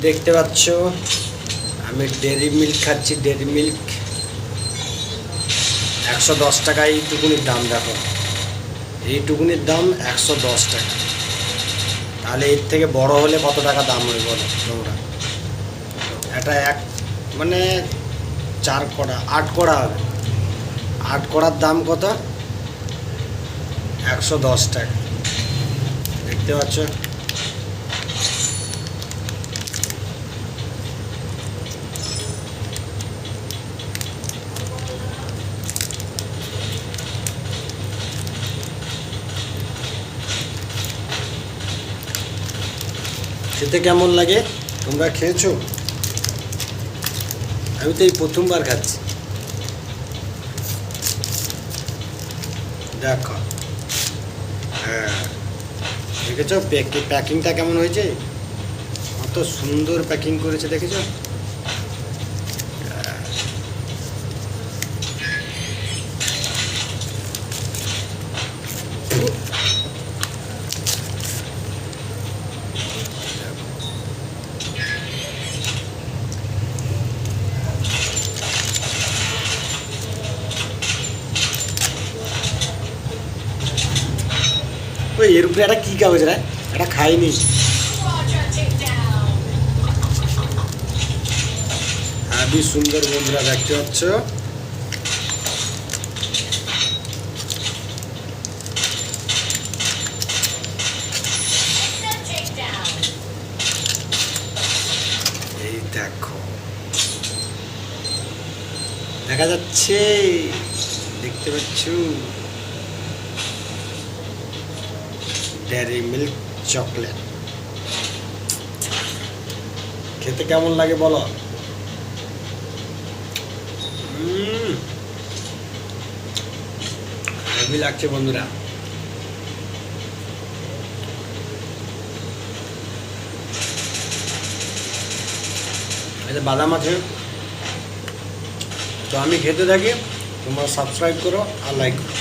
দেখতে পাচ্ছ আমি ডেরি মিল্ক খাচ্ছি। ডেরি মিল্ক 110 টাকা। এইটুকুনির দাম দেখো, এইটুকুনির দাম 110 টাকা। তাহলে এর থেকে বড় হলে কত টাকা দাম হবে বলো তোমরা? এটা মানে 4 কড়া 8 কড়া হবে। 8 কড়ার দাম কত? 110 টাকা। দেখতে পাচ্ছ? খেতে কেমন লাগে তোমরা খেয়েছো? আমি তো এই প্রথমবার খাচ্ছি। দেখো, হ্যাঁ দেখেছো প্যাকিংটা কেমন হয়েছে? কত সুন্দর প্যাকিং করেছে দেখেছো? ওই এর উপরে একটা কী কাগজ রে? এটা খাইনি। খুবই সুন্দর বন্ধুরা, দেখতে পাচ্ছ? এই দেখো, দেখা যাচ্ছে, দেখতে পাচ্ছ? ডেয়ারি মিল্ক চকলেট খেতে কেমন লাগে বলো? হেভি লাগছে বন্ধুরা। এই যে বাদাম আছে, তো আমি খেতে থাকি, তোমরা সাবস্ক্রাইব করো আর লাইক করো।